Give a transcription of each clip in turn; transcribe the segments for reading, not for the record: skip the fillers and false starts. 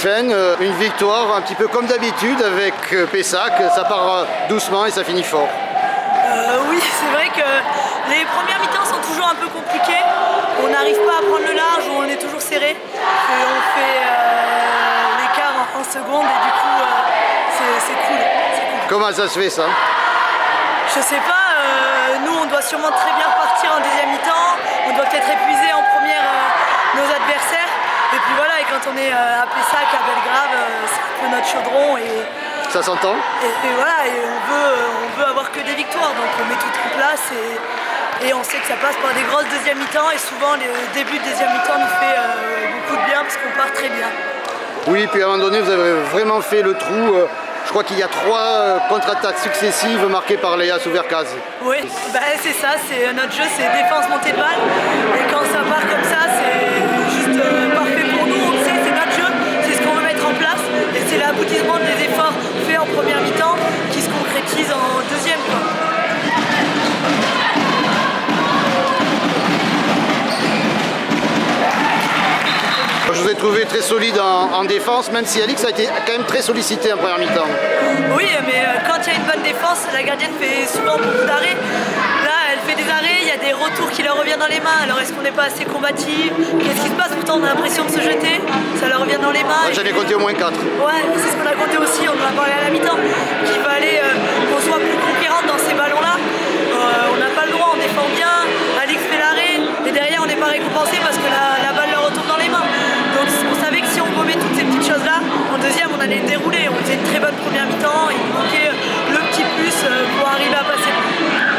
Tiffaine, une victoire un petit peu comme d'habitude avec Pessac. Ça part doucement et ça finit fort. Oui, c'est vrai que les premières mi-temps sont toujours un peu compliquées. On n'arrive pas à prendre le large, on est toujours serré. Et on fait l'écart en secondes et du coup, c'est cool. Comment ça se fait ça? Je sais pas, nous on doit sûrement très bien repartir en deuxième mi-temps. On doit peut-être épuiser en première nos adversaires. Et puis voilà, et quand on est à Pessac, à Belgrave, c'est un peu notre chaudron. Ça s'entend. Et voilà, et on veut avoir que des victoires, donc on met tout en place et on sait que ça passe par des grosses deuxième mi-temps et souvent le début de deuxième mi-temps nous fait beaucoup de bien parce qu'on part très bien. Oui, puis à un moment donné, vous avez vraiment fait le trou. Je crois qu'il y a 3 contre-attaques successives marquées par Léa Souvercaz. Oui, c'est ça, notre jeu, c'est défense, montée de balle. Et quand ça part comme ça, c'est juste parfait pour nous. On le sait, c'est notre jeu, c'est ce qu'on veut mettre en place. Et c'est l'aboutissement des efforts faits en première mi-temps qui se concrétisent en deuxième. Je vous ai trouvé très solide en défense, même si Alix a été quand même très sollicité en première mi-temps. Oui, mais quand il y a une bonne défense, la gardienne fait souvent beaucoup d'arrêts. Là, elle fait des arrêts, il y a des retours qui leur reviennent dans les mains. Alors est-ce qu'on n'est pas assez combatif? Qu'est-ce qui se passe? Pourtant on a l'impression de se jeter, ça leur revient dans les mains. J'en ai compté au moins 4. Ouais, c'est ce qu'on a compté aussi, on en a parlé à la mi-temps, qu'il fallait qu'on soit plus conquérante dans ces ballons-là. On n'a pas le droit, on défend bien, Alix fait l'arrêt, et derrière on n'est pas récompensé parce que la balle leur retourne dans les mains. Donc on savait que si on remet toutes ces petites choses-là, en deuxième on allait dérouler. On faisait une très bonne première mi-temps, il nous manquait le petit plus pour arriver à passer.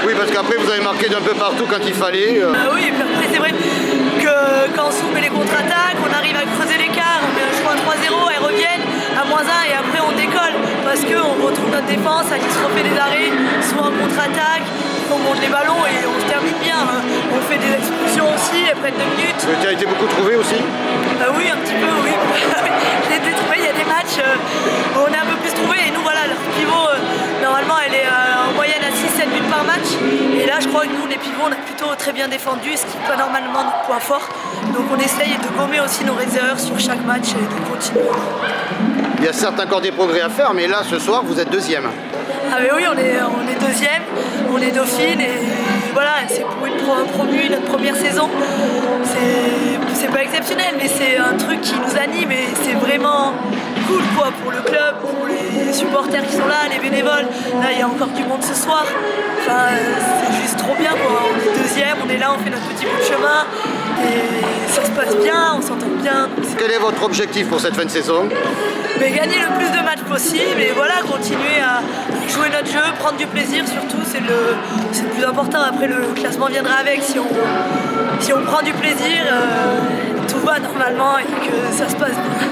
Oui, parce qu'après vous avez marqué d'un peu partout quand il fallait. Oui, et puis après c'est vrai que quand on soumet les contre-attaques, on arrive à creuser l'écart, on met un choix 3-0, elles reviennent à -1 et après on décolle parce qu'on retrouve notre défense, Alix refait des arrêts, soit en contre-attaque, on monte les ballons et on se termine bien. On fait des expulsions aussi après 2 minutes. Tu as été beaucoup trouvé aussi? Oui, un petit peu, oui. J'ai été trouvé, il y a des matchs où on est un peu plus trouvé et nous voilà, leur pivot, normalement elle est en moyenne à 6-7 buts par match. Et là je crois que nous les pivots on a plutôt très bien défendu, ce qui n'est pas normalement notre point fort. Donc on essaye de gommer aussi nos erreurs sur chaque match et de continuer. Il y a certes encore des progrès à faire, mais là ce soir vous êtes deuxième. Ah mais oui, on est deuxième, on est dauphine et voilà, c'est pour une promue, notre première saison. C'est pas exceptionnel, mais c'est un truc qui nous anime et c'est vraiment cool quoi, pour le club, pour les supporters qui sont là, les bénévoles. Là, il y a encore du monde ce soir. Enfin, c'est juste trop bien quoi. On est deuxième, on est là, on fait notre petit bout de chemin et ça se passe bien, on s'entend bien. Quel est votre objectif pour cette fin de saison? Mais gagner le plus de matchs possible et voilà, continuer à jouer notre jeu, prendre du plaisir surtout, c'est le plus important. Après le classement viendra avec, si on prend du plaisir, tout va normalement et que ça se passe bien.